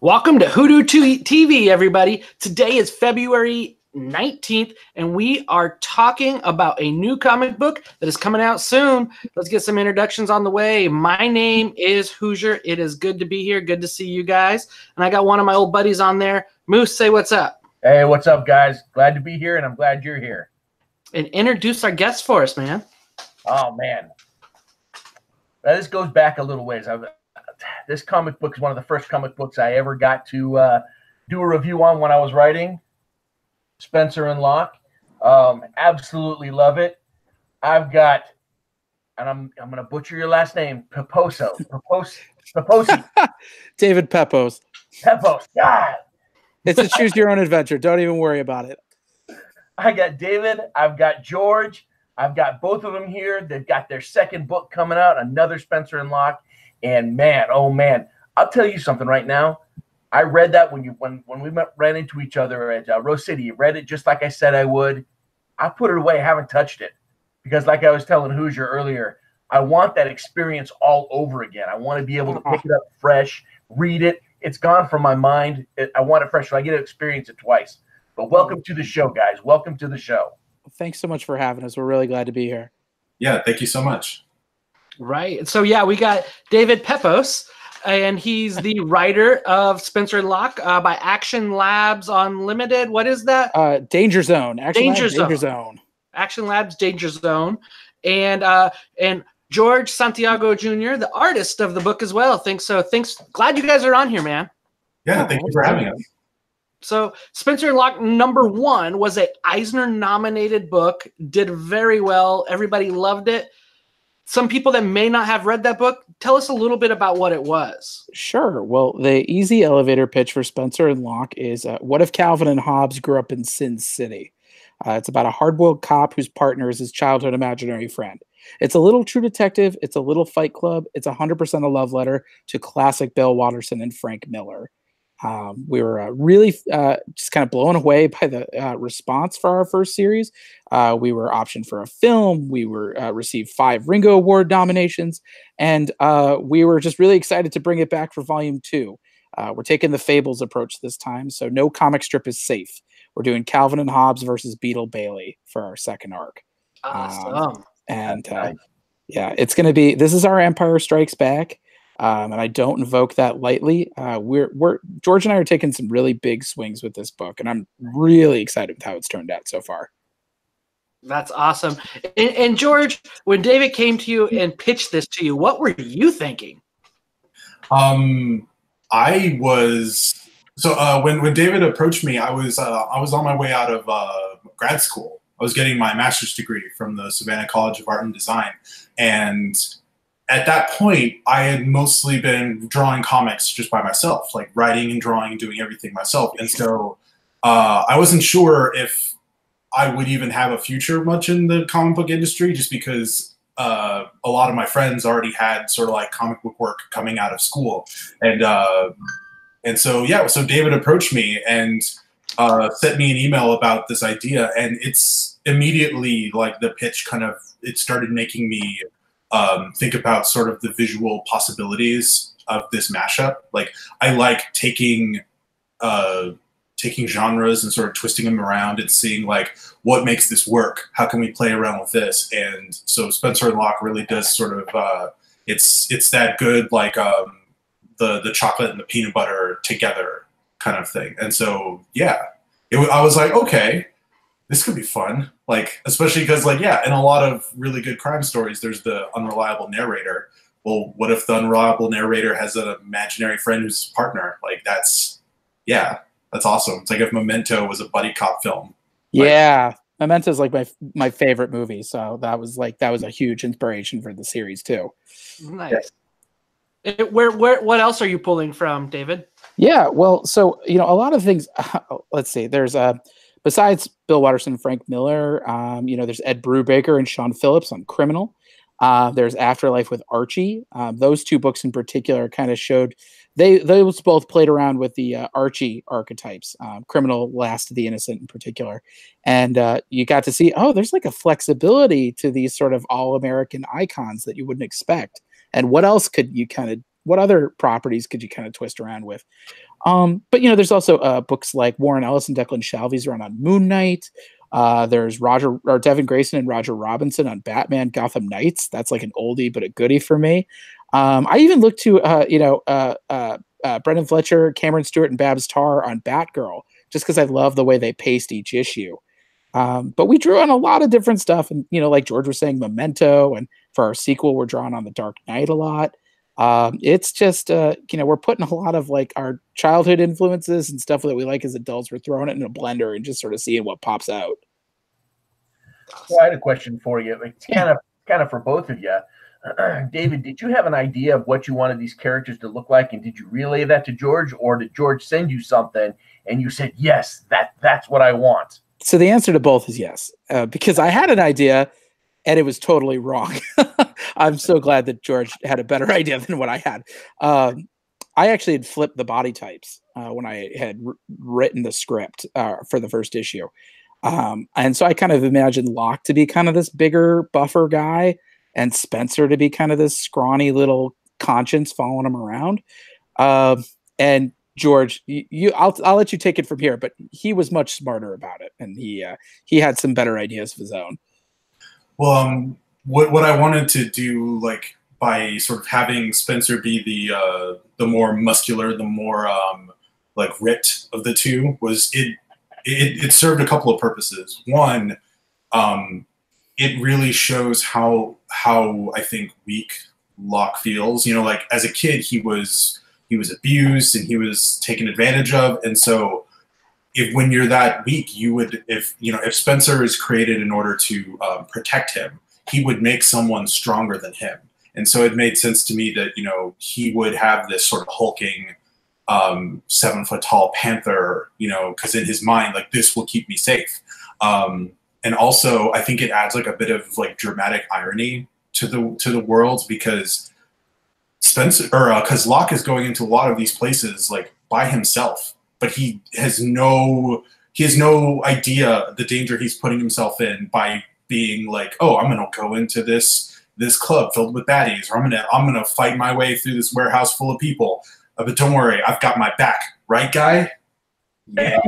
Welcome to WhoDooTV, everybody. Today is February 19th, and we are talking about a new comic book that is coming out soon. Let's get some introductions on the way. My name is Hoosier. It is good to be here. Good to see you guys. And I got one of my old buddies on there. Moose, say what's up. Hey, what's up, guys? Glad to be here, and I'm glad you're here. And introduce our guest for us, man. Oh, man. This goes back a little ways. This comic book is one of the first comic books I ever got to do a review on when I was writing. Spencer and Locke. Absolutely love it. I've got, and I'm going to butcher your last name, Pepose. David Pepose. Pepose. God. It's a choose your own adventure. Don't even worry about it. I got David. I've got George. I've got both of them here. They've got their second book coming out, another Spencer and Locke. And man, oh man, I'll tell you something right now. I read that when we ran into each other at Rose City. Read it just like I said I would. I put it away. I haven't touched it because, like I was telling Hoosier earlier, I want that experience all over again. I want to be able to pick it up fresh, read it. It's gone from my mind. I want it fresh, so I get to experience it twice. But welcome to the show, guys. Welcome to the show. Thanks so much for having us. We're really glad to be here. Yeah, thank you so much. Right. So, yeah, we got David Pepose, and he's the writer of Spencer and Locke by Action Labs Unlimited. What is that? Danger Zone. Danger Zone. Action Labs Danger Zone. And George Santiago Jr., the artist of the book as well. Thanks. Glad you guys are on here, man. Yeah, thank you for having us. So Spencer and Locke #1 was a Eisner-nominated book, did very well. Everybody loved it. Some people that may not have read that book, tell us a little bit about what it was. Sure. Well, the easy elevator pitch for Spencer and Locke is what if Calvin and Hobbes grew up in Sin City? It's about a hard-boiled cop whose partner is his childhood imaginary friend. It's a little True Detective. It's a little Fight Club. It's 100% a love letter to classic Bill Watterson and Frank Miller. We were really just kind of blown away by the response for our first series. We were optioned for a film. We were received 5 Ringo Award nominations, and we were just really excited to bring it back for Volume 2. We're taking the Fables approach this time, so no comic strip is safe. We're doing Calvin and Hobbes versus Beetle Bailey for our second arc. Awesome. Yeah, it's going to be. This is our Empire Strikes Back. And I don't invoke that lightly. George and I are taking some really big swings with this book, and I'm really excited with how it's turned out so far. That's awesome. And George, when David came to you and pitched this to you, what were you thinking? When David approached me, I was on my way out of grad school. I was getting my master's degree from the Savannah College of Art and Design, and at that point, I had mostly been drawing comics just by myself, like writing and drawing and doing everything myself. And so I wasn't sure if I would even have a future much in the comic book industry, just because a lot of my friends already had sort of like comic book work coming out of school. And so, yeah, so David approached me and sent me an email about this idea. And it's immediately like the pitch it started making me think about sort of the visual possibilities of this mashup. Like I like taking genres and sort of twisting them around and seeing like what makes this work. How can we play around with this? And so Spencer and Locke really does sort of it's that good like the chocolate and the peanut butter together kind of thing. And so yeah, I was like, okay, this could be fun. Like, especially because, like, yeah, in a lot of really good crime stories, there's the unreliable narrator. Well, what if the unreliable narrator has an imaginary friend who's his partner? Like, that's awesome. It's like if Memento was a buddy cop film. Yeah, Memento is like my favorite movie. So that was a huge inspiration for the series too. Nice. Yeah. What else are you pulling from, David? Yeah, well, so a lot of things. Let's see. There's besides Bill Watterson and Frank Miller, there's Ed Brubaker and Sean Phillips on Criminal. There's Afterlife with Archie. Those 2 books in particular kind of showed those both played around with the Archie archetypes, Criminal, Last of the Innocent in particular. And you got to see, there's like a flexibility to these sort of all-American icons that you wouldn't expect. And what else could you kind of what other properties could you kind of twist around with? But there's also books like Warren Ellis and Declan Shalvey's run on Moon Knight. There's Devin Grayson and Roger Robinson on Batman Gotham Knights. That's like an oldie but a goodie for me. I even looked to Brendan Fletcher, Cameron Stewart, and Babs Tarr on Batgirl, just because I love the way they paced each issue. But we drew on a lot of different stuff, and like George was saying, Memento, and for our sequel, we're drawing on The Dark Knight a lot. It's just we're putting a lot of like our childhood influences and stuff that we like as adults. We're throwing it in a blender and just sort of seeing what pops out. So I had a question for you. It's kind of for both of you. David, did you have an idea of what you wanted these characters to look like, and did you relay that to George, or did George send you something and you said, yes, that's what I want? So the answer to both is yes, because I had an idea and it was totally wrong. I'm so glad that George had a better idea than what I had. I actually had flipped the body types when I had written the script for the first issue. And so I kind of imagined Locke to be kind of this bigger, buffer guy, and Spencer to be kind of this scrawny little conscience following him around. And George, I'll let you take it from here, but he was much smarter about it, and he had some better ideas of his own. Well, what I wanted to do, like by sort of having Spencer be the more muscular, the more like ripped of the two, was it served a couple of purposes. One, it really shows how I think weak Locke feels. Like as a kid, he was abused and he was taken advantage of, and so when you're that weak, you would, if Spencer is created in order to protect him, he would make someone stronger than him. And so it made sense to me that he would have this sort of hulking 7-foot-tall panther, because in his mind, like, this will keep me safe. And also, I think it adds like a bit of like dramatic irony to the world, because Locke is going into a lot of these places like by himself, but he has no idea the danger he's putting himself in by being like, oh, I'm gonna go into this club filled with baddies, or I'm gonna fight my way through this warehouse full of people. But don't worry, I've got my back, right, guy? Yeah.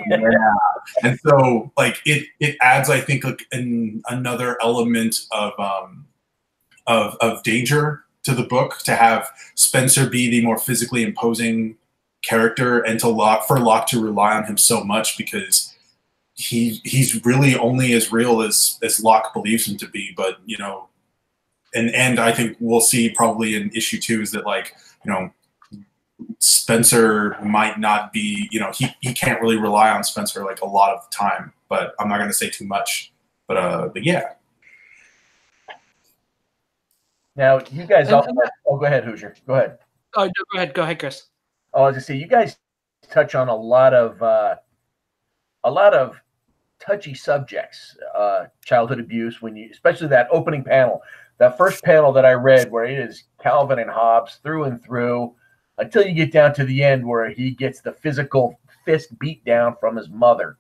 Yeah. And so like it adds, I think, like another element of danger to the book, to have Spencer be the more physically imposing character, and for Locke to rely on him so much, because he's really only as real as Locke believes him to be. But and I think we'll see probably in issue 2 is that, like, Spencer might not be, he can't really rely on Spencer like a lot of the time. But I'm not going to say too much. But yeah. Now you guys all. Oh, go ahead, Hoosier. Go ahead. Oh, no, go ahead, Chris. Oh, I was just say, you guys touch on a lot of touchy subjects, childhood abuse. Especially that opening panel, that first panel that I read, where it is Calvin and Hobbes through and through, until you get down to the end where he gets the physical fist beat down from his mother.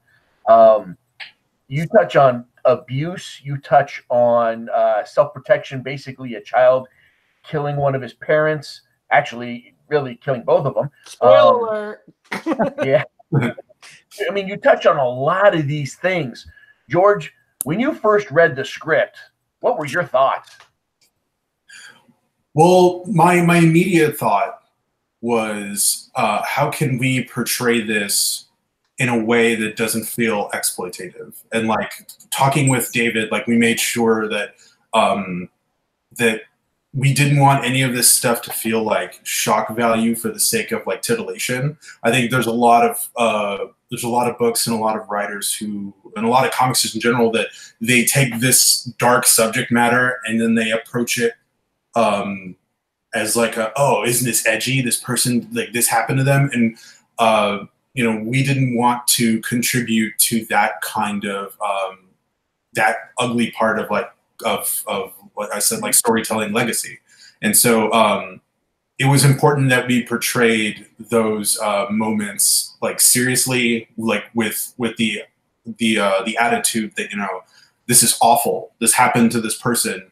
You touch on abuse. You touch on self-protection. Basically, a child killing one of his parents. Actually, really killing both of them. Spoiler alert. Yeah. I mean, you touch on a lot of these things. George, when you first read the script, what were your thoughts? Well, my immediate thought was, how can we portray this in a way that doesn't feel exploitative? And like talking with David, like we made sure that that we didn't want any of this stuff to feel like shock value for the sake of like titillation. I think there's a lot of books and a lot of writers and a lot of comics in general, that they take this dark subject matter and then they approach it as like oh, isn't this edgy? This person, like, this happened to them. And we didn't want to contribute to that kind of that ugly part of like of what I said, like storytelling legacy. And so it was important that we portrayed those moments like seriously, like with the attitude that this is awful, this happened to this person,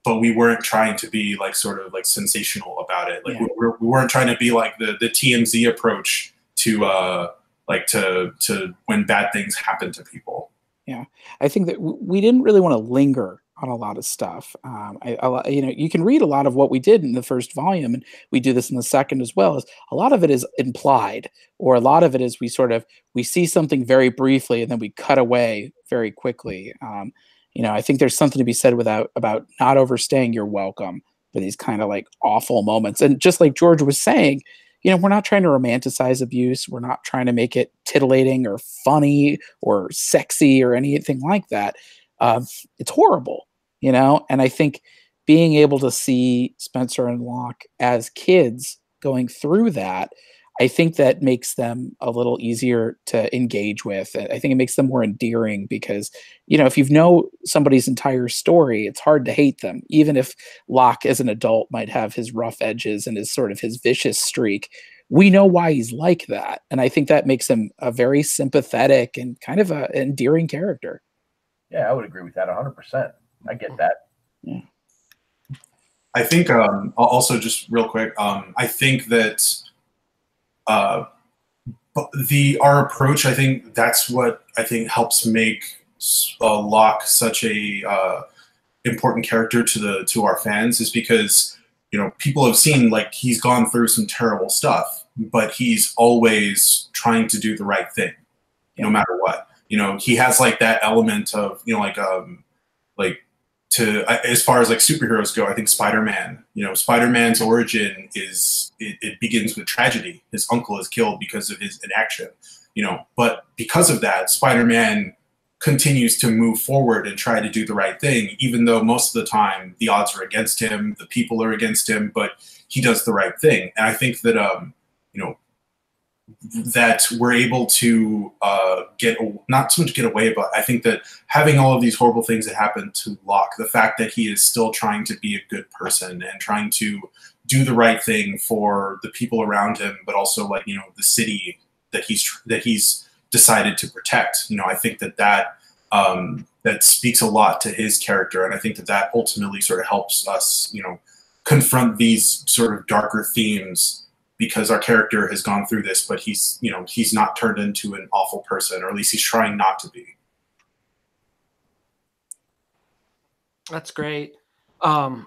but we weren't trying to be like sort of like sensational about it. Like we weren't trying to be like the TMZ approach to to when bad things happen to people. Yeah, I think that we didn't really want to linger on a lot of stuff. You can read a lot of what we did in the first volume, and we do this in the second as well. Is a lot of it is implied, or a lot of it is we see something very briefly and then we cut away very quickly. I think there's something to be said about not overstaying your welcome for these kind of like awful moments. And just like George was saying, we're not trying to romanticize abuse. We're not trying to make it titillating or funny or sexy or anything like that. It's horrible, and I think being able to see Spencer and Locke as kids going through that, I think that makes them a little easier to engage with. I think it makes them more endearing because, if you know somebody's entire story, it's hard to hate them. Even if Locke as an adult might have his rough edges and his vicious streak, we know why he's like that. And I think that makes him a very sympathetic and kind of an endearing character. Yeah, I would agree with that 100%. I get that. Yeah. I think also just real quick, I think that our approach, I think that's what I think helps make Locke such a important character to our fans, is because people have seen like he's gone through some terrible stuff, but he's always trying to do the right thing, no matter what. He has like that element of as far as like superheroes go, I think Spider-Man, Spider-Man's origin it begins with tragedy. His uncle is killed because of his inaction, but because of that, Spider-Man continues to move forward and try to do the right thing, even though most of the time the odds are against him, the people are against him, but he does the right thing. And I think that, that we're able to not so much get away, but I think that having all of these horrible things that happen to Locke, the fact that he is still trying to be a good person and trying to do the right thing for the people around him, but also like, the city that he's decided to protect. I think that speaks a lot to his character. And I think that ultimately sort of helps us, confront these sort of darker themes, because our character has gone through this, but he's not turned into an awful person, or at least he's trying not to be. That's great. And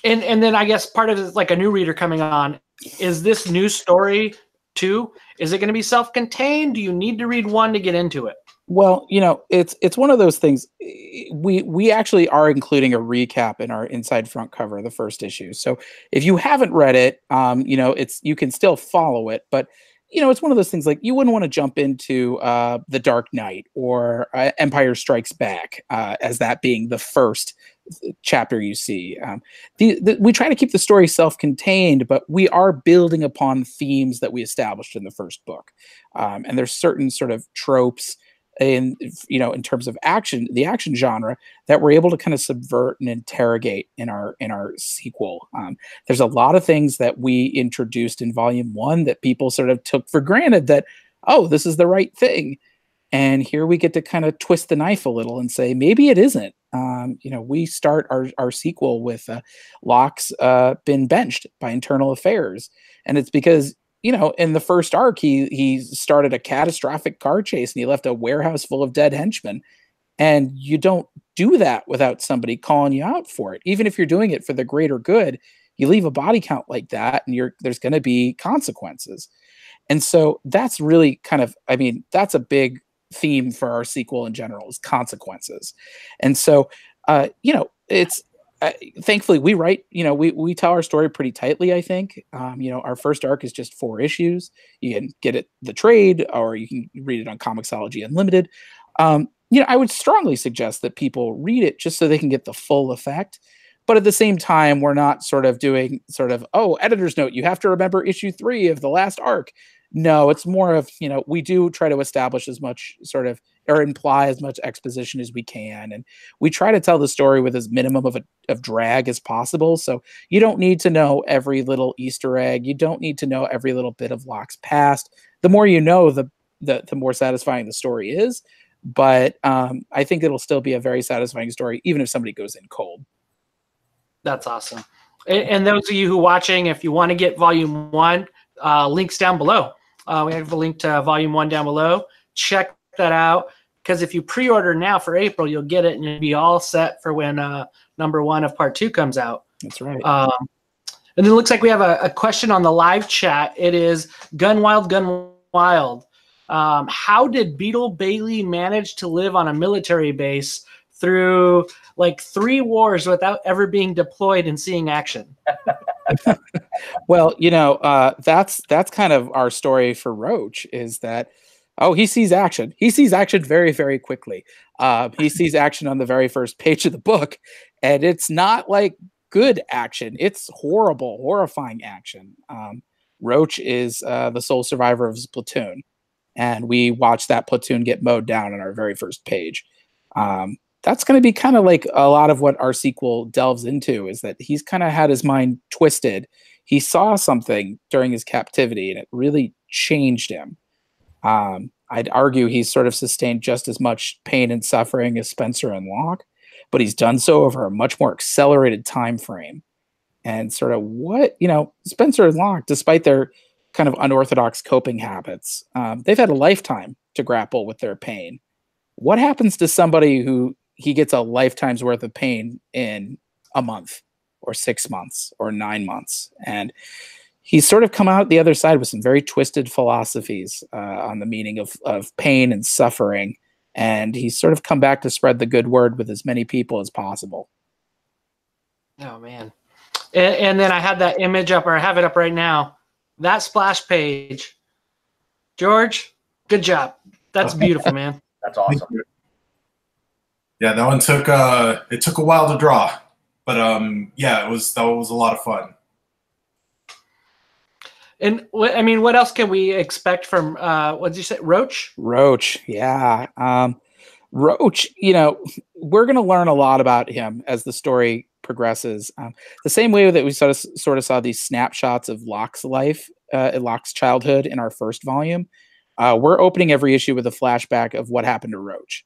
then I guess part of it is like a new reader coming on. Is this new story too? Is it going to be self-contained? Do you need to read one to get into it? Well, it's one of those things. We actually are including a recap in our inside front cover of the first issue. So if you haven't read it, you can still follow it. But it's one of those things like you wouldn't want to jump into The Dark Knight or Empire Strikes Back as that being the first chapter you see. We try to keep the story self-contained, but we are building upon themes that we established in the first book. And there's certain sort of tropes in terms of action, the action genre, that we're able to kind of subvert and interrogate in our sequel. There's a lot of things that we introduced in volume 1 that people sort of took for granted that, oh, this is the right thing. And here we get to kind of twist the knife a little and say, maybe it isn't. We start our sequel with Locke's been benched by internal affairs. And it's because, in the first arc, he started a catastrophic car chase and he left a warehouse full of dead henchmen. And you don't do that without somebody calling you out for it. Even if you're doing it for the greater good, you leave a body count like that and there's going to be consequences. And so that's really that's a big theme for our sequel in general, is consequences. And so, it's, thankfully we write, we tell our story pretty tightly. I think, our first arc is just 4 issues. You can get it the trade, or you can read it on Comixology Unlimited. I would strongly suggest that people read it just so they can get the full effect. But at the same time, we're not sort of doing oh, editor's note, you have to remember issue 3 of the last arc. No, it's more of, we do try to establish as much or imply as much exposition as we can. And we try to tell the story with as minimum of drag as possible. So you don't need to know every little Easter egg. You don't need to know every little bit of Locke's past. The more you know, the more satisfying the story is. But I think it'll still be a very satisfying story, even if somebody goes in cold. That's awesome. And those of you who are watching, if you want to get volume 1, links down below. We have a link to volume 1 down below. Check that out, because if you pre-order now for April, you'll get it and you'll be all set for when number 1 of part 2 comes out. That's right. And then it looks like we have a question on the live chat. It is Gun Wild. How did Beetle Bailey manage to live on a military base through like 3 wars without ever being deployed and seeing action? Well, that's kind of our story for Roach, is that, he sees action. He sees action very, very quickly. He sees action on the very first page of the book, and it's not like good action. It's horrible, horrifying action. Roach is the sole survivor of his platoon, and we watch that platoon get mowed down on our very first page. That's going to be kind of like a lot of what our sequel delves into, is that he's kind of had his mind twisted. He saw something during his captivity, and it really changed him. I'd argue he's sort of sustained just as much pain and suffering as Spencer and Locke, but he's done so over a much more accelerated time frame. And sort of Spencer and Locke, despite their kind of unorthodox coping habits, they've had a lifetime to grapple with their pain. What happens to somebody who he gets a lifetime's worth of pain in a month or 6 months or 9 months? And he's sort of come out the other side with some very twisted philosophies on the meaning of pain and suffering. And he's sort of come back to spread the good word with as many people as possible. Oh, man. And then I had that image up, or I have it up right now. That splash page. George, good job. That's beautiful, man. That's awesome. Yeah, that one took it took a while to draw, but that was a lot of fun. And what else can we expect from what did you say, Roach? Roach, yeah. Roach, we're going to learn a lot about him as the story progresses. The same way that we sort of saw these snapshots of Locke's life, Locke's childhood in our first volume. We're opening every issue with a flashback of what happened to Roach,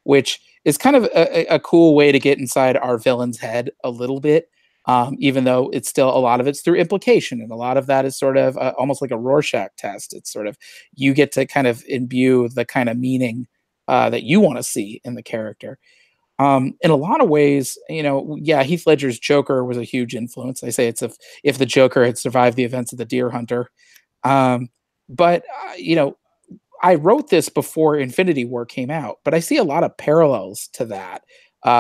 which is kind of a cool way to get inside our villain's head a little bit, even though it's still a lot of it's through implication. And a lot of that is sort of almost like a Rorschach test. It's sort of, you get to kind of imbue the kind of meaning that you want to see in the character. In a lot of ways, Heath Ledger's Joker was a huge influence. I say it's if the Joker had survived the events of the Deer Hunter. But I wrote this before Infinity War came out, but I see a lot of parallels to that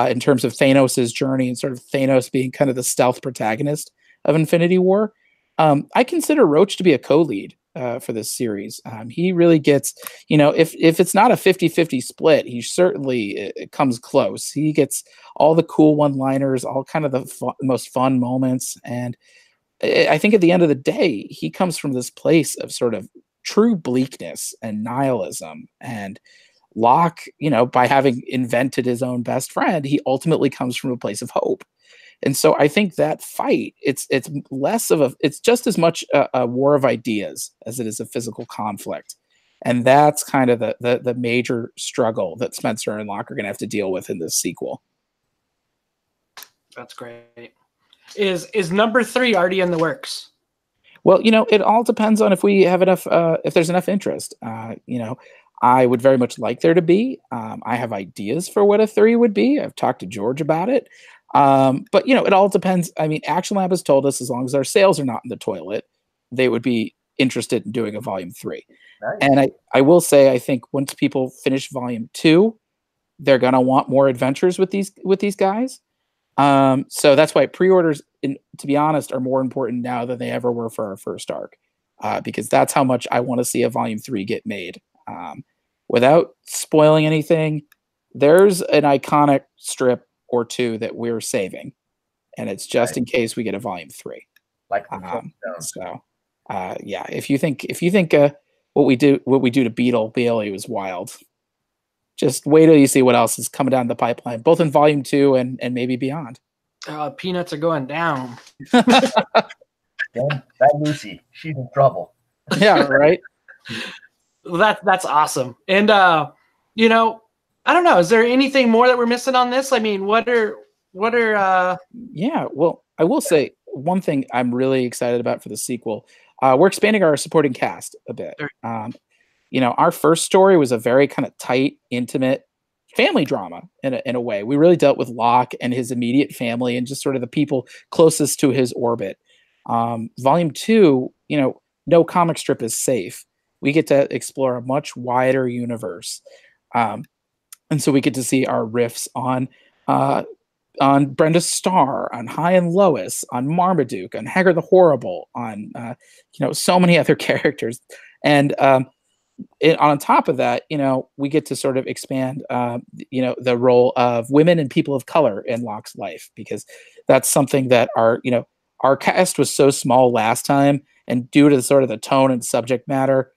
in terms of Thanos' journey and sort of Thanos being kind of the stealth protagonist of Infinity War. I consider Roach to be a co-lead for this series. He really gets, if it's not a 50-50 split, he certainly comes close. He gets all the cool one-liners, all kind of the most fun moments. And I think at the end of the day, he comes from this place of sort of true bleakness and nihilism. And Locke, by having invented his own best friend, he ultimately comes from a place of hope. And so I think that fight, it's just as much a war of ideas as it is a physical conflict. And that's kind of the major struggle that Spencer and Locke are going to have to deal with in this sequel. That's great. Is number 3 already in the works? Well, it all depends on if we have enough, if there's enough interest. I would very much like there to be. I have ideas for what a 3 would be. I've talked to George about it. But it all depends. I mean, Action Lab has told us as long as our sales are not in the toilet, they would be interested in doing a volume 3. Nice. And I will say, I think once people finish volume 2, they're going to want more adventures with these guys. So that's why pre-orders, to be honest, are more important now than they ever were for our first arc, because that's how much I want to see a volume 3 get made. Without spoiling anything, there's an iconic strip or 2 that we're saving, and it's just in case we get a volume 3. If you think what we do to Beetle Bailey was wild, just wait till you see what else is coming down the pipeline, both in volume 2 and maybe beyond. Peanuts are going down. That Lucy, she's in trouble. Yeah, right. That's awesome. And I don't know, is there anything more that we're missing on this? I mean, what What are Yeah, well, I will say one thing I'm really excited about for the sequel. We're expanding our supporting cast a bit. Our first story was a very kind of tight, intimate family drama in a way. We really dealt with Locke and his immediate family and just sort of the people closest to his orbit. Volume 2, no comic strip is safe. We get to explore a much wider universe. And so we get to see our riffs on Brenda Starr, on High and Lois, on Marmaduke, on Hagar the Horrible, on so many other characters. And on top of that, we get to sort of expand, the role of women and people of color in Locke's life, because that's something that our cast was so small last time, and due to sort of the tone and subject matter,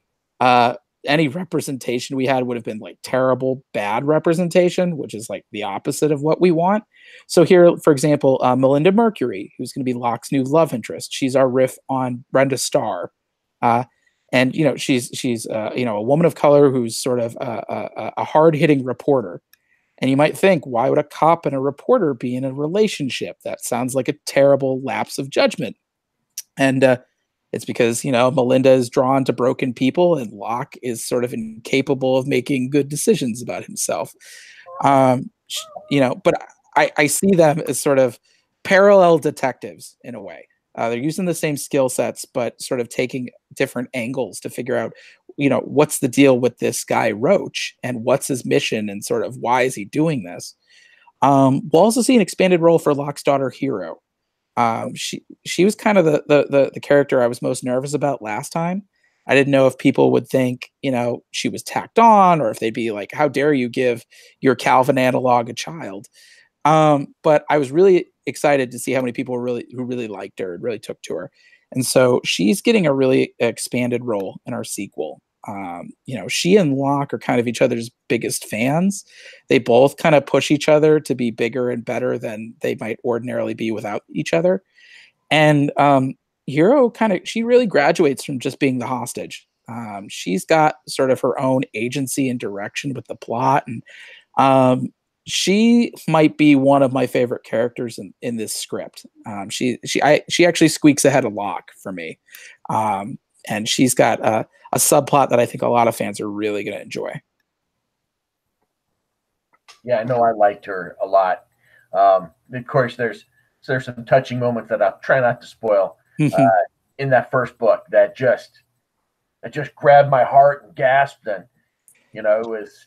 any representation we had would have been like terrible, bad representation, which is like the opposite of what we want. So here, for example, Melinda Mercury, who's going to be Locke's new love interest, she's our riff on Brenda Starr. And she's a woman of color who's sort of a hard-hitting reporter. And you might think, why would a cop and a reporter be in a relationship? That sounds like a terrible lapse of judgment. And it's because Melinda is drawn to broken people, and Locke is sort of incapable of making good decisions about himself. But I see them as sort of parallel detectives in a way. They're using the same skill sets, but sort of taking different angles to figure out, what's the deal with this guy Roach, and what's his mission, and sort of why is he doing this. We'll also see an expanded role for Locke's daughter Hero. She was kind of the character I was most nervous about last time. I didn't know if people would think, she was tacked on, or if they'd be like, how dare you give your Calvin analog a child? But I was really excited to see how many people who really liked her and really took to her. And so she's getting a really expanded role in our sequel. She and Locke are kind of each other's biggest fans. They both kind of push each other to be bigger and better than they might ordinarily be without each other. And Hero she really graduates from just being the hostage. She's got sort of her own agency and direction with the plot. And she might be one of my favorite characters in this script. She actually squeaks ahead of Locke for me. And she's got a subplot that I think a lot of fans are really going to enjoy. Yeah, I know I liked her a lot. Of course, there's some touching moments that I'll try not to spoil in that first book that just grabbed my heart and gasped, and it was.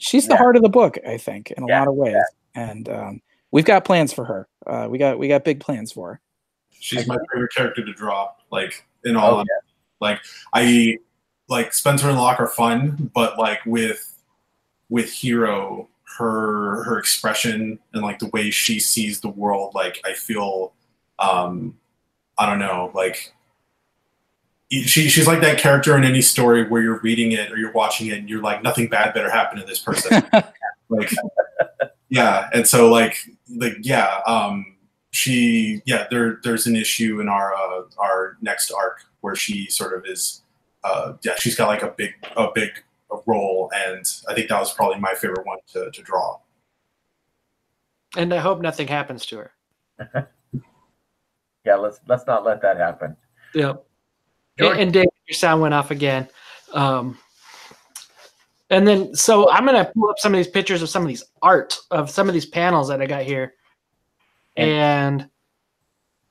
She's the heart of the book, I think, in a lot of ways, and we've got plans for her. We got big plans for her. She's my favorite character to draw. Like in all, I like Spencer and Locke are fun, but like with Hero, her expression and like the way she sees the world, like I feel, I don't know, like she's like that character in any story where you're reading it or you're watching it and you're like, nothing bad better happen to this person. Like, yeah. And so there's an issue in our next arc where she sort of is, she's got like a big role, and I think that was probably my favorite one to draw. And I hope nothing happens to her. Yeah, let's not let that happen. Yep. And Dave, your sound went off again. And then, so I'm going to pull up some of these pictures of some of these art of some of these panels that I got here. And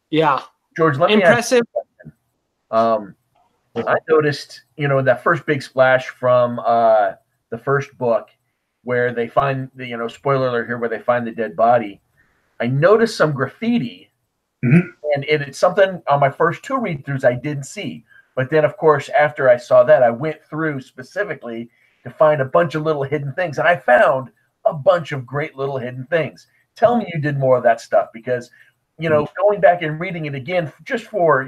yeah, George, let impressive. Me I noticed, that first big splash from the first book where they find the, spoiler alert here, where they find the dead body. I noticed some graffiti, and it's something on my first two read-throughs I didn't see. But then, of course, after I saw that, I went through specifically to find a bunch of little hidden things, and I found a bunch of great little hidden things. Tell me you did more of that stuff, because, going back and reading it again, just for,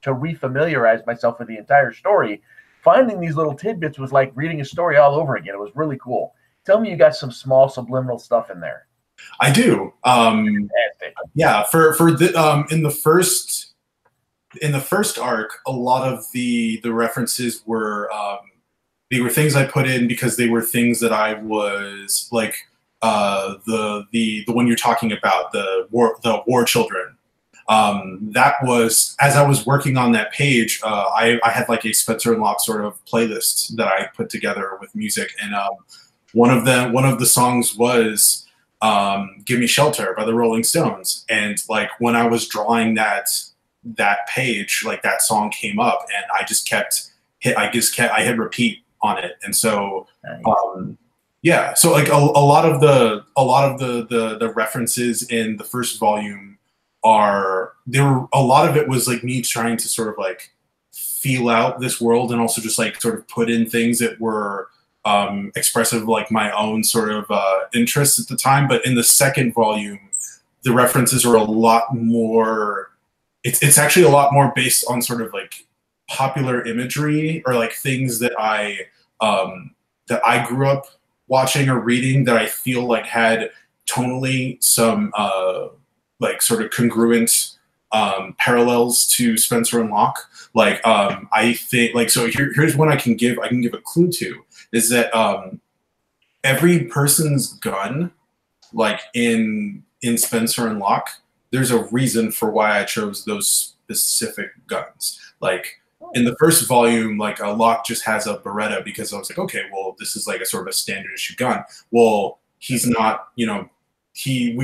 to refamiliarize myself with the entire story, finding these little tidbits was like reading a story all over again. It was really cool. Tell me you got some small subliminal stuff in there. I do. Yeah, in the first arc, a lot of the references were they were things I put in because they were things that I was like the one you're talking about, the war children. That was, as I was working on that page, I had like a Spencer and Locke sort of playlist that I put together with music, and one of the songs was "Give Me Shelter" by the Rolling Stones. And like when I was drawing that page, like that song came up, and I hit repeat on it, and so yeah. So like a lot of the references in the first volume a lot of it was like me trying to sort of like feel out this world, and also just like sort of put in things that were expressive of like my own sort of interests at the time. But in the second volume, the references are a lot more. It's actually a lot more based on sort of like popular imagery, or like things that I grew up watching or reading that I feel like had tonally some like sort of congruent parallels to Spencer and Locke. Like I think like, so here's one I can give a clue to, is that every person's gun, like in Spencer and Locke, there's a reason for why I chose those specific guns. Like in the first volume, like Locke just has a Beretta because I was like, okay, well, this is like a sort of a standard issue gun. Well, he's not, you know, he's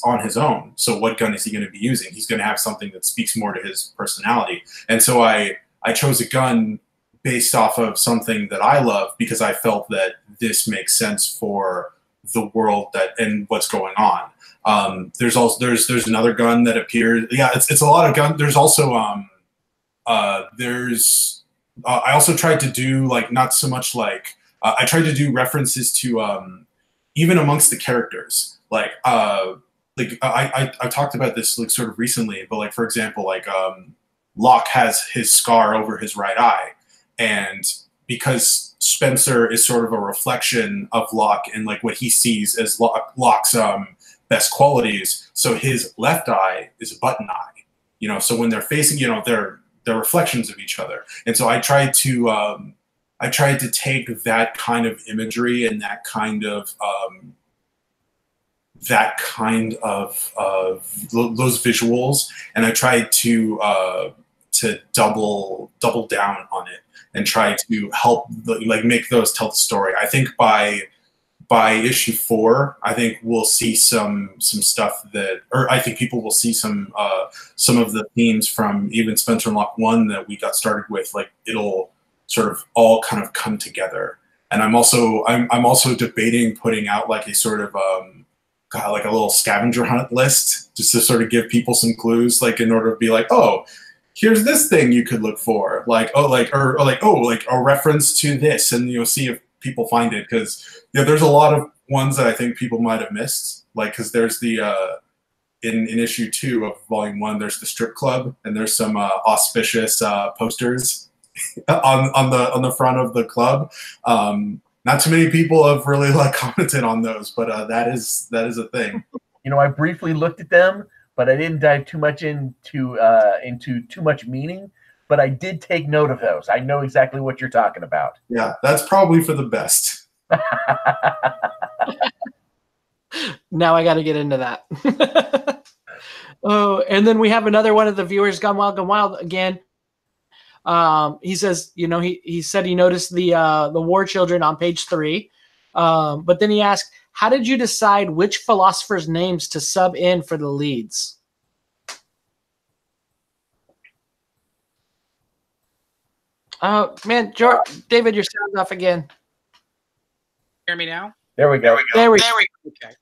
on his own. So what gun is he going to be using? He's going to have something that speaks more to his personality. And so I chose a gun based off of something that I love, because I felt that this makes sense for the world and what's going on. There's another gun that appears. Yeah, it's a lot of guns. There's also I also tried to do like, not so much like I tried to do references to even amongst the characters. Like I talked about this like sort of recently, but like for example, like Locke has his scar over his right eye, and because Spencer is sort of a reflection of Locke and like what he sees as Locke's best qualities, so his left eye is a button eye, you know. So when they're facing, you know, they're reflections of each other. And so I tried to take that kind of imagery and that kind of those visuals, and I tried to double down on it and try to help like make those tell the story. I think by issue 4, I think we'll see some stuff or I think people will see some of the themes from even Spencer and Locke 1 that we got started with. Like it'll sort of all kind of come together. And I'm also debating putting out like a sort of like a little scavenger hunt list, just to sort of give people some clues, like in order to be like, oh, here's this thing you could look for, like, oh, like, or like, oh, like a reference to this, and you'll see if people find it. Because there's a lot of ones that I think people might have missed, like, because there's the in issue 2 of volume 1, there's the strip club, and there's some auspicious posters on the front of the club. Not too many people have really like commented on those, but that is a thing. You know, I briefly looked at them, but I didn't dive too much into too much meaning. But I did take note of those. I know exactly what you're talking about. Yeah, that's probably for the best. Now I got to get into that. Oh, and then we have another one of the viewers, Gone Wild again. He says, you know, he said he noticed the war children on page 3, but then he asked, how did you decide which philosophers' names to sub in for the leads? Oh man, David, your sound's off again. Hear me now? There we go. There we go. Okay.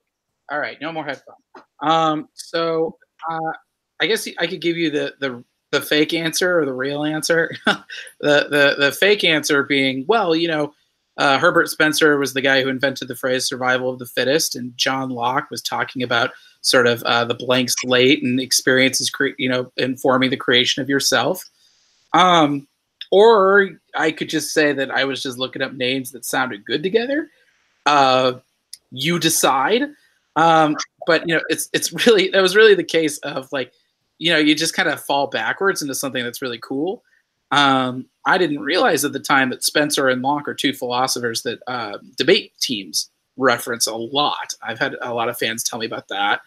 All right. No more headphones. So I guess I could give you the fake answer or the real answer. the fake answer being, well, you know, Herbert Spencer was the guy who invented the phrase "survival of the fittest," and John Locke was talking about sort of the blank slate and experiences, you know, informing the creation of yourself. Or I could just say that I was just looking up names that sounded good together. You decide. But you know, that was really the case of like, you know, you just kind of fall backwards into something that's really cool. I didn't realize at the time that Spencer and Locke are two philosophers that debate teams reference a lot. I've had a lot of fans tell me about that.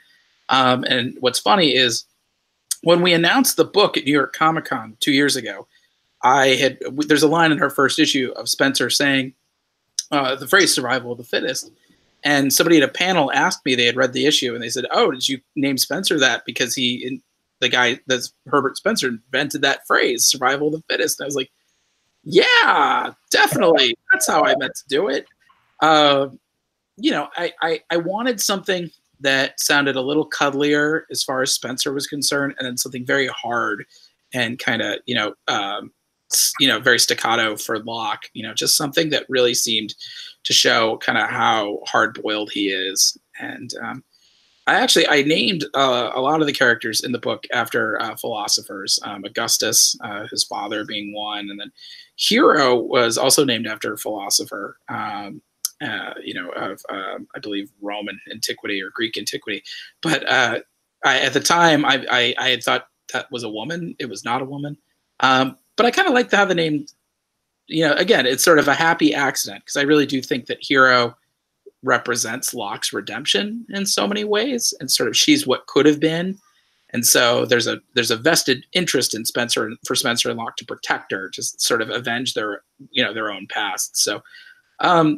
And what's funny is when we announced the book at New York Comic Con 2 years ago, there's a line in her first issue of Spencer saying the phrase "survival of the fittest," and somebody at a panel asked me, they had read the issue, and they said, "Oh, did you name Spencer that because the guy that's Herbert Spencer invented that phrase, survival of the fittest?" And I was like, "Yeah, definitely. That's how I meant to do it." You know, I wanted something that sounded a little cuddlier as far as Spencer was concerned, and then something very hard and kind of, very staccato for Locke, just something that really seemed to show kind of how hard-boiled he is. And I named a lot of the characters in the book after philosophers, Augustus, his father being one, and then Hero was also named after a philosopher, I believe Roman antiquity or Greek antiquity. But at the time, I had thought that was a woman. It was not a woman. But I kind of like to have the name, again, it's sort of a happy accident because I really do think that Hero represents Locke's redemption in so many ways, and sort of she's what could have been. And so there's a vested interest in Spencer and Locke to protect her, just sort of avenge their own past. So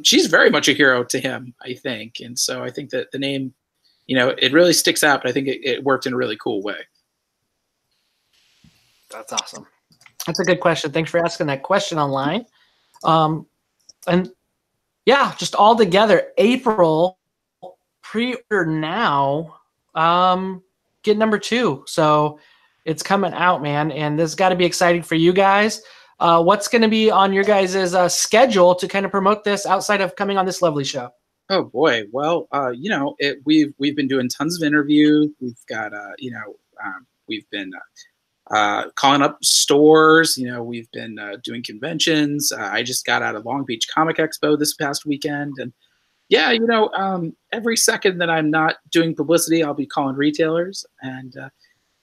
she's very much a hero to him, I think. And so I think that the name, it really sticks out, but I think it worked in a really cool way. That's awesome. That's a good question. Thanks for asking that question online. And yeah, just all together, April pre-order now, get number 2. So it's coming out, man. And this has got to be exciting for you guys. What's going to be on your guys' schedule to kind of promote this outside of coming on this lovely show? Oh boy. Well, we've been doing tons of interviews. We've got, we've been calling up stores. We've been doing conventions. I just got out of Long Beach Comic Expo this past weekend, and yeah, every second that I'm not doing publicity, I'll be calling retailers. And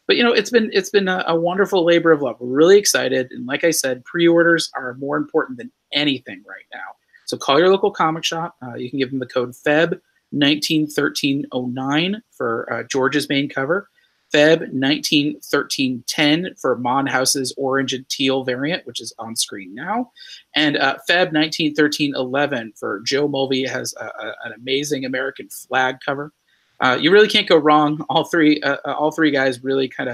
but it's been a wonderful labor of love. We're really excited, and like I said, pre-orders are more important than anything right now. So call your local comic shop. You can give them the code FEB 191309 for George's main cover. Feb 191310 for Mon House's orange and teal variant, which is on screen now, and Feb 191311 for Joe Mulvey has an amazing American flag cover. You really can't go wrong. All three guys really kind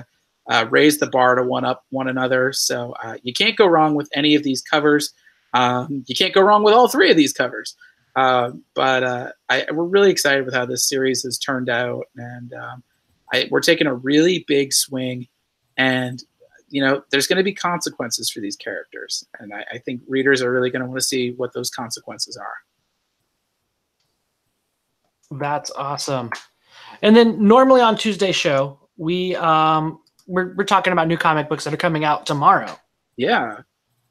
of raised the bar to one up one another, so you can't go wrong with any of these covers. You can't go wrong with all 3 of these covers. But we're really excited with how this series has turned out, and we're taking a really big swing, and there's going to be consequences for these characters, and I think readers are really going to want to see what those consequences are. That's awesome. And then normally on Tuesday's show, we're talking about new comic books that are coming out tomorrow. Yeah.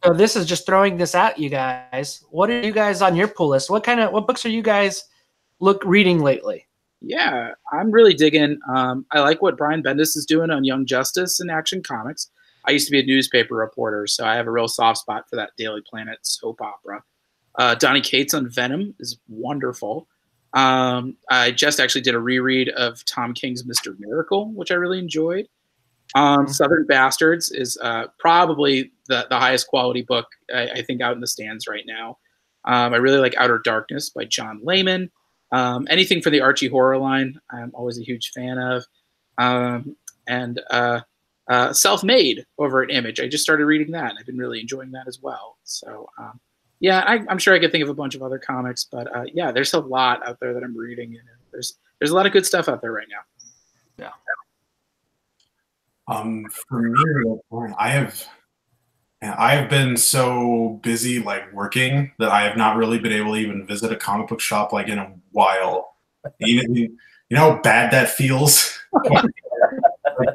So this is just throwing this at you guys. What are you guys on your pull list? What books are you guys reading lately? Yeah, I'm really digging. I like what Brian Bendis is doing on Young Justice and Action Comics. I used to be a newspaper reporter, so I have a real soft spot for that Daily Planet soap opera. Donny Cates on Venom is wonderful. I just actually did a reread of Tom King's Mr. Miracle, which I really enjoyed. Southern Bastards is probably the highest quality book I think out in the stands right now. I really like Outer Darkness by John Layman. Anything for the Archie horror line, I'm always a huge fan of. And Self-Made over at Image. I just started reading that, and I've been really enjoying that as well. So, yeah, I'm sure I could think of a bunch of other comics, but yeah, there's a lot out there that I'm reading, and there's a lot of good stuff out there right now. Yeah. For me, I have been so busy working that I have not really been able to even visit a comic book shop in a while. You know how bad that feels.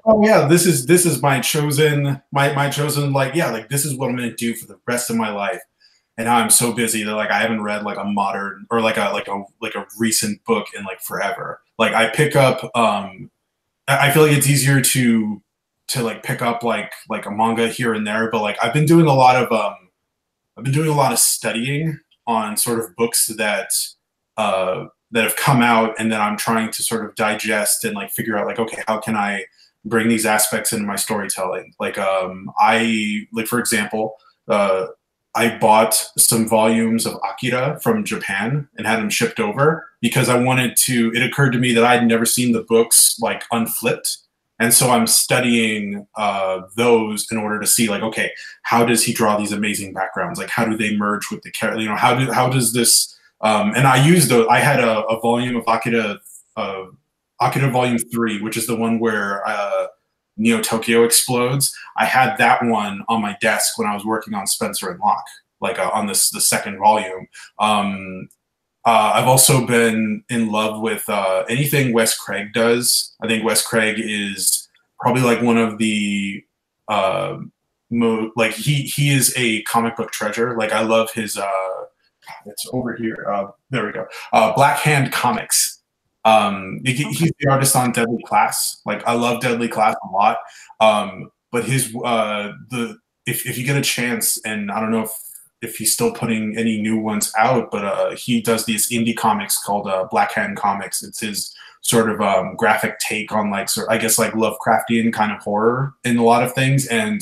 Oh yeah, this is my chosen this is what I'm gonna do for the rest of my life. And now I'm so busy that I haven't read a modern or a recent book in forever. I pick up I feel like it's easier to pick up a manga here and there, but I've been doing a lot of studying on sort of books that that have come out, and that I'm trying to sort of digest and like figure out like, okay, how can I bring these aspects into my storytelling? Like, for example, I bought some volumes of Akira from Japan and had them shipped over because I wanted to, it occurred to me that I'd never seen the books like unflipped. And so I'm studying those in order to see like, okay, how does he draw these amazing backgrounds? Like, how do they merge with the character? You know, how does this, and I used those, I had a volume of Akira Volume 3, which is the one where Neo Tokyo explodes. I had that one on my desk when I was working on Spencer and Locke, like on the second volume. I've also been in love with anything Wes Craig does. I think Wes Craig is probably like one of the like he is a comic book treasure. Like I love his it's over here. There we go. Black Hand Comics. He's the artist on Deadly Class. Like I love Deadly Class a lot. But his if you get a chance, and I don't know if he's still putting any new ones out, but he does these indie comics called Black Hand Comics. It's his sort of graphic take on like I guess like Lovecraftian kind of horror in a lot of things, and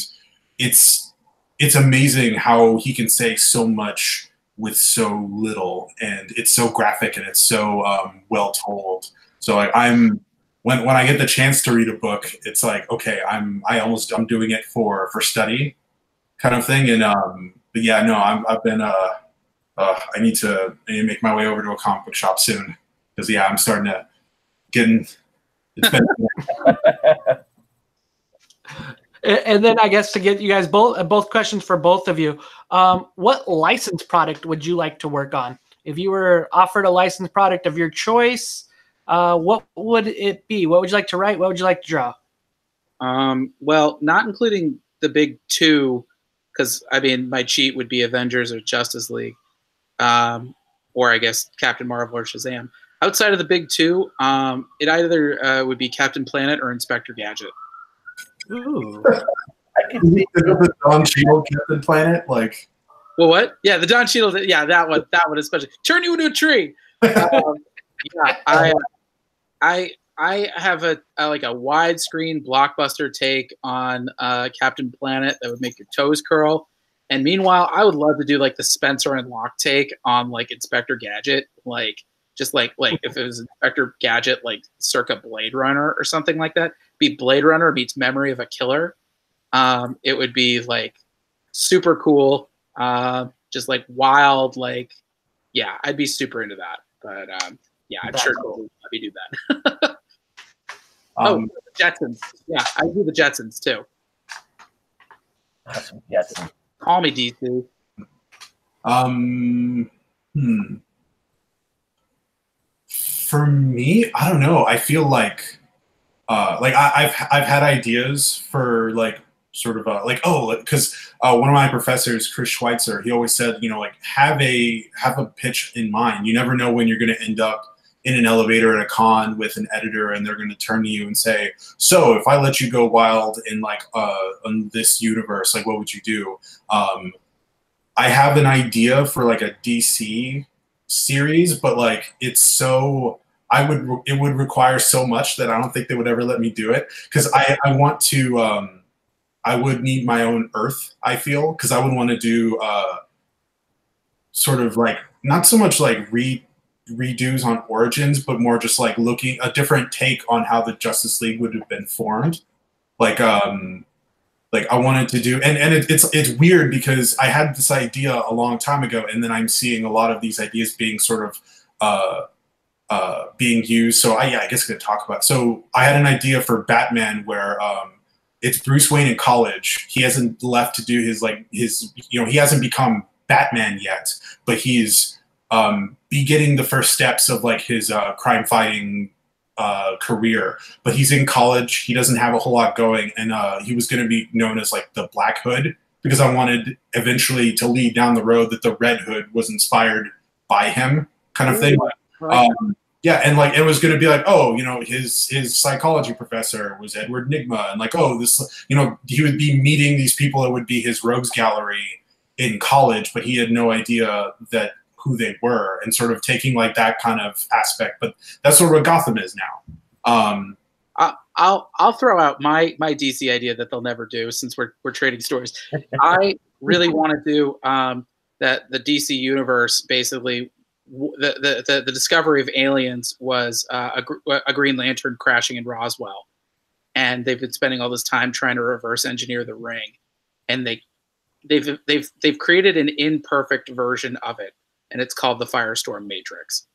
it's amazing how he can say so much with so little, and it's so graphic and it's so well told. So like when I get the chance to read a book, it's like, okay, I'm doing it for study kind of thing. And but yeah, no, I've been I need to make my way over to a comic book shop soon, because yeah, I'm starting to it's been And then I guess to get you guys both questions for both of you, what licensed product would you like to work on? If you were offered a licensed product of your choice, what would it be? What would you like to write? What would you like to draw? Well, not including the big two, because I mean, my cheat would be Avengers or Justice League, or I guess Captain Marvel or Shazam. Outside of the big two, it either would be Captain Planet or Inspector Gadget. Ooh. I can see the Don Cheadle Captain Planet, like. Well, what? Yeah, the Don Cheadle. Yeah, that one especially. Turn you into a tree. Yeah, I have a widescreen blockbuster take on Captain Planet that would make your toes curl. And meanwhile, I would love to do like the Spencer and Locke take on like Inspector Gadget, like just like if it was Inspector Gadget like circa Blade Runner or something like that. Be Blade Runner meets Memory of a Killer. It would be like super cool, just like wild, like yeah, I'd be super into that. But yeah, I'm sure cool. Let me do that. The Jetsons. Yeah, I do the Jetsons too. Awesome. Jetsons. Call me DC. For me, I don't know. I feel like I've had ideas for like sort of because one of my professors, Chris Schweitzer, he always said, you know, like have a pitch in mind. You never know when you're going to end up in an elevator at a con with an editor, and they're going to turn to you and say, so if I let you go wild in like on this universe, like what would you do? I have an idea for like a DC series, but like it's so it would require so much that I don't think they would ever let me do it, because I want to I would need my own Earth, I feel, because I would want to do sort of like not so much like redos on Origins, but more just like looking a different take on how the Justice League would have been formed. Like I wanted to do, and it's weird because I had this idea a long time ago, and then I'm seeing a lot of these ideas being sort of being used. So I guess I could talk about. So I had an idea for Batman where it's Bruce Wayne in college. He hasn't left to do his he hasn't become Batman yet, but he's beginning the first steps of like his crime fighting career. But he's in college. He doesn't have a whole lot going, and he was going to be known as like the Black Hood, because I wanted eventually to lead down the road that the Red Hood was inspired by him, kind of thing. Yeah, and like it was going to be like, oh, you know, his psychology professor was Edward Nygma, and like, oh, this, you know, he would be meeting these people that would be his rogues gallery in college, but he had no idea that who they were and sort of taking like that kind of aspect. But that's sort of what Gotham is now. I'll throw out my DC idea that they'll never do, since we're trading stories. I really want to do that the DC universe, basically the discovery of aliens was a Green Lantern crashing in Roswell, and they've been spending all this time trying to reverse engineer the ring, and they've created an imperfect version of it, and it's called the Firestorm Matrix.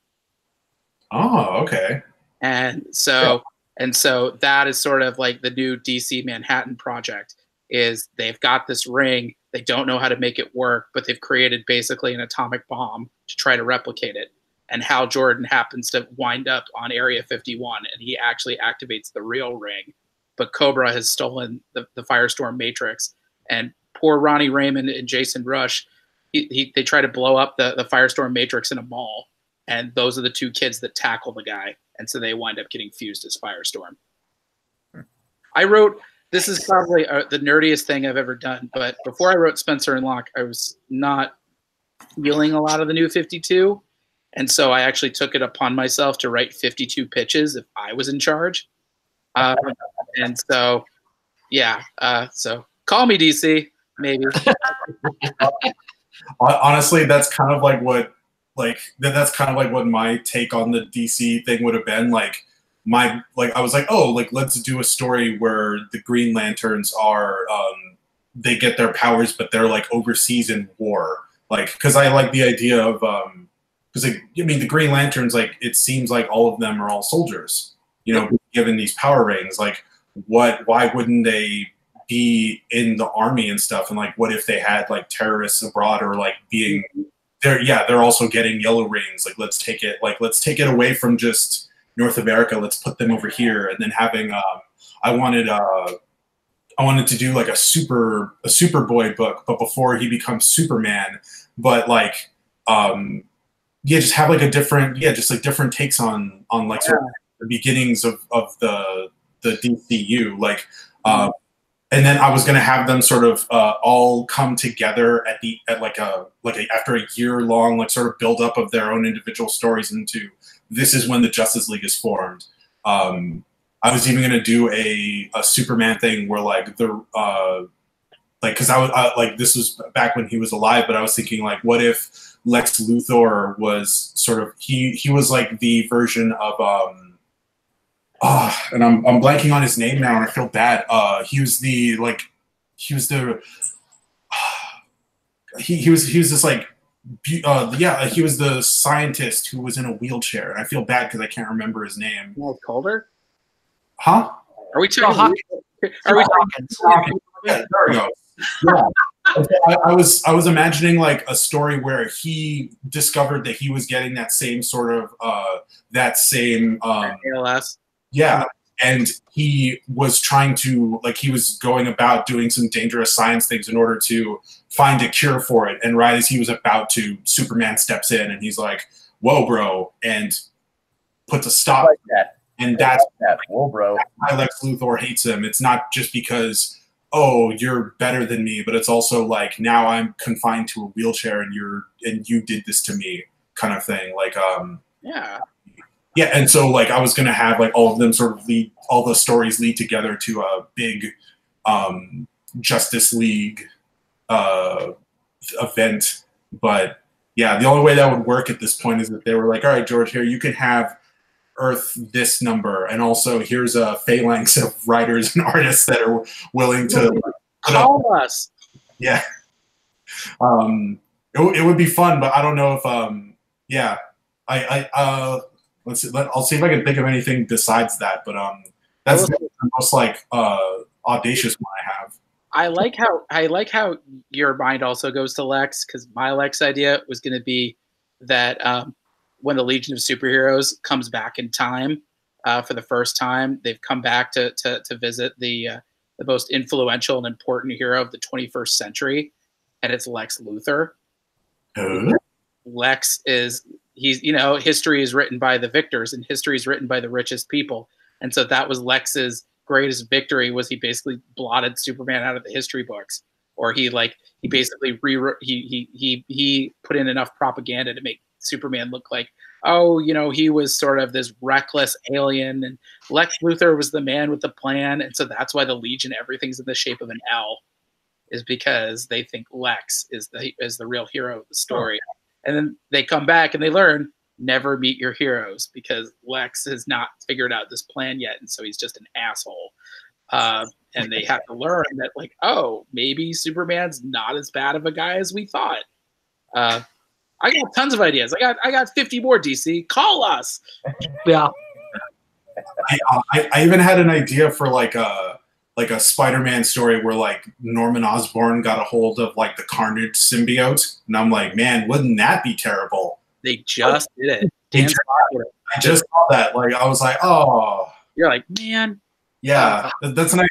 Oh, okay. And so that is sort of like the new DC Manhattan Project. Is they've got this ring, they don't know how to make it work, but they've created basically an atomic bomb to try to replicate it. And Hal Jordan happens to wind up on Area 51, and he actually activates the real ring. But Cobra has stolen the Firestorm Matrix, and poor Ronnie Raymond and Jason Rush, they try to blow up the Firestorm Matrix in a mall, and those are the two kids that tackle the guy, and so they wind up getting fused as Firestorm. I wrote, this is probably the nerdiest thing I've ever done, but before I wrote Spencer and Locke, I was not feeling a lot of the New 52, and so I actually took it upon myself to write 52 pitches if I was in charge. And so, yeah, so call me DC, maybe. Honestly, that's kind of like what, that's kind of like what my take on the DC thing would have been. I was like, oh, let's do a story where the Green Lanterns are, they get their powers, but they're like overseas in war. Because I like the idea of, because the Green Lanterns, it seems like all of them are all soldiers, given these power rings. Why wouldn't they be in the army and stuff? And what if they had terrorists abroad, or being they're also getting yellow rings. Let's take it away from just North America. Let's put them over here. And then having I wanted to do a Superboy book, but before he becomes Superman, but just have a different, different takes on sort of the beginnings of the DCU, and then I was going to have them sort of all come together after a year long sort of build up of their own individual stories into, this is when the Justice League is formed. I was even going to do a Superman thing where because I was this was back when he was alive, but I was thinking what if Lex Luthor was sort of, he was the version of and I'm blanking on his name now, and I feel bad. He was this he was the scientist who was in a wheelchair, and I feel bad because I can't remember his name. Well, Calder? Huh? Are we talking? Yeah, there we go. Yeah. I was imagining a story where he discovered that he was getting that same sort of ALS. Yeah, and he was trying to he was going about doing some dangerous science things in order to find a cure for it. And right as he was about to, Superman steps in and he's like, "Whoa, bro," and puts a stop. Like that. And that's whoa, bro. Why Lex Luthor hates him. It's not just because, oh, you're better than me, but it's also now I'm confined to a wheelchair and you did this to me, kind of thing. Yeah, and so I was gonna have all of them sort of lead, all the stories lead together to a big Justice League event. But yeah, the only way that would work at this point is that they were like, all right, George, here you can have Earth this number, and also here's a phalanx of writers and artists that are willing to call us. Yeah, it would be fun, but I don't know if let's see, I'll see if I can think of anything besides that. But that's the most audacious one I have. I like how your mind also goes to Lex, because my Lex idea was going to be that when the Legion of Superheroes comes back in time for the first time, they've come back to visit the most influential and important hero of the 21st century, and it's Lex Luthor. Lex is, history is written by the victors, and history is written by the richest people. And so that was Lex's greatest victory, was he basically blotted Superman out of the history books. or he basically rewrote, he put in enough propaganda to make Superman look like, oh, you know, he was sort of this reckless alien, and Lex Luthor was the man with the plan, and so that's why the Legion, everything's in the shape of an L, is because they think Lex is the real hero of the story. Oh. And then they come back and they learn, never meet your heroes, because Lex has not figured out this plan yet, and so he's just an asshole. And they have to learn that, like, oh, maybe Superman's not as bad of a guy as we thought. I got tons of ideas. I got 50 more, DC. Call us. Yeah. I even had an idea for like a Spider-Man story where like Norman Osborn got a hold of like the Carnage symbiote, and I'm like, man, wouldn't that be terrible? They just did it. I just saw that. Like, I was like, oh. You're like, man. Yeah, that's an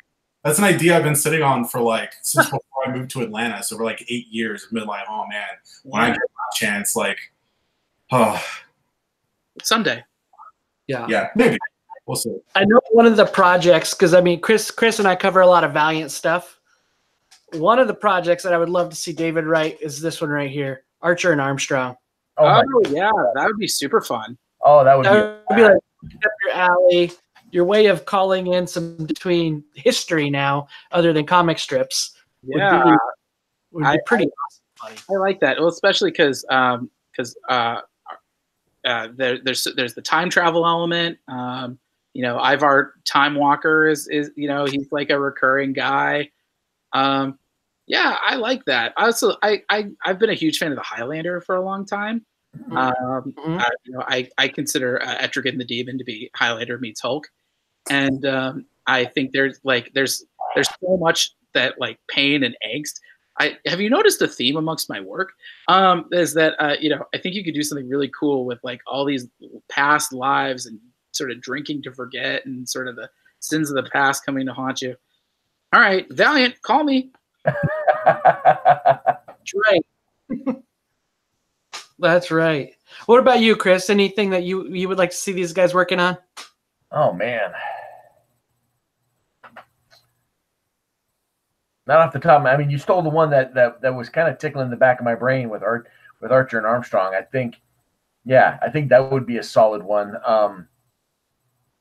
idea I've been sitting on for like since before I moved to Atlanta. So for like 8 years, I've been like, oh man, when I get my chance, like, oh. Someday. Yeah, maybe. We'll see. I know one of the projects, because I mean, Chris and I cover a lot of Valiant stuff. One of the projects that I would love to see David write is this one right here, Archer and Armstrong. Oh yeah, that would be super fun. Oh, that would be like up your alley. Your way of calling in some between history now, other than comic strips, would be pretty awesome. I like that. Well, especially because there's the time travel element. You know, Ivar Time Walker is you know, he's like a recurring guy. Yeah, I like that. Also, I've been a huge fan of the Highlander for a long time. You know, I consider Etrigan the Demon to be Highlander meets Hulk. And I think there's so much that like pain and angst. Have you noticed a theme amongst my work? Is that you know, I think you could do something really cool with like all these past lives and sort of drinking to forget and sort of the sins of the past coming to haunt you. All right, Valiant, call me. That's right. That's right. What about you, Chris? Anything that you would like to see these guys working on? Oh man. Not off the top of my, I mean, you stole the one that was kind of tickling the back of my brain with Archer and Armstrong. I think that would be a solid one.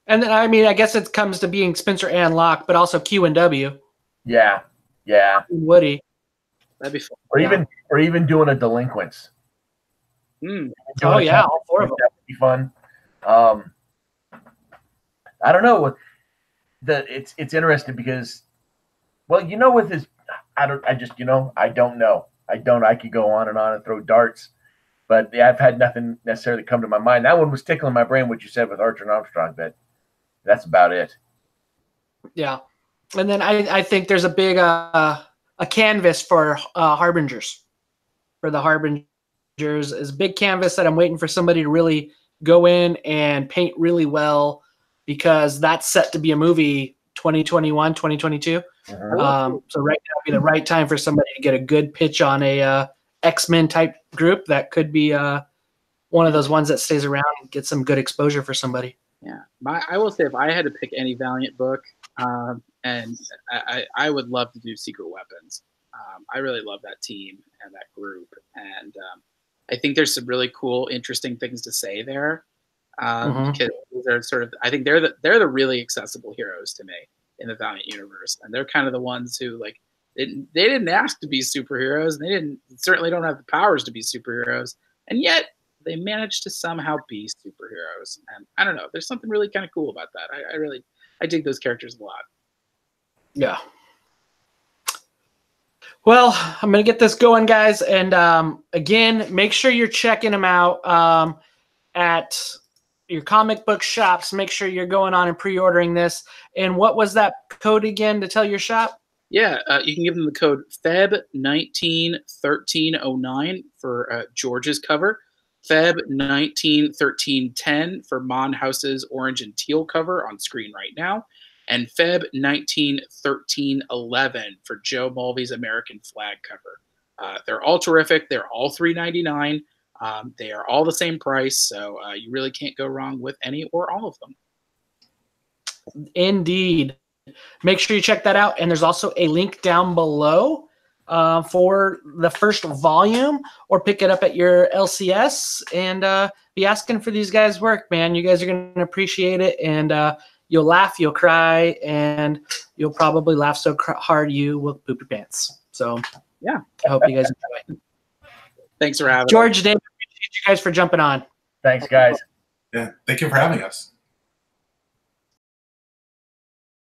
And then, I mean, I guess it comes to being Spencer and Locke, but also Q and W. Yeah. Woody. That'd be fun. Or even doing a Delinquents. Oh yeah, all four of them. That would be fun. I don't know. It's interesting because, well, you know, with his, I don't know. I could go on and throw darts, but yeah, I've had nothing necessarily come to my mind. That one was tickling my brain, what you said with Archer and Armstrong, but that's about it. Yeah. And then I think there's a big a canvas for Harbingers. For the Harbingers is a big canvas that I'm waiting for somebody to really go in and paint really well, because that's set to be a movie 2021, 2022. So right now would be the right time for somebody to get a good pitch on a X-Men type group that could be one of those ones that stays around and get some good exposure for somebody. Yeah, I will say, if I had to pick any Valiant book, and I would love to do Secret Weapons. I really love that team and that group, and I think there's some really cool, interesting things to say there. Because they're sort of, I think they're the really accessible heroes to me in the Valiant universe, and they're kind of the ones who, like, they didn't ask to be superheroes, and they certainly don't have the powers to be superheroes, and yet they managed to somehow be superheroes. And I don't know, there's something really kind of cool about that. I dig those characters a lot. Yeah. Well, I'm going to get this going, guys. And again, make sure you're checking them out at your comic book shops. Make sure you're going on and pre-ordering this. And what was that code again to tell your shop? Yeah, you can give them the code FEB191309 for George's cover, FEB191310 for Mon House's orange and teal cover on screen right now, and FEB191311 for Joe Mulvey's American flag cover. They're all terrific. They're all $3.99. They are all the same price, so you really can't go wrong with any or all of them. Indeed. Make sure you check that out. And there's also a link down below for the first volume, or pick it up at your LCS and be asking for these guys' work, man. You guys are going to appreciate it, and you'll laugh, you'll cry, and you'll probably laugh so hard you will poop your pants. So yeah, I hope you guys enjoy it. Thanks for having George, David, appreciate you guys for jumping on. Thanks, guys. Yeah, thank you for having us.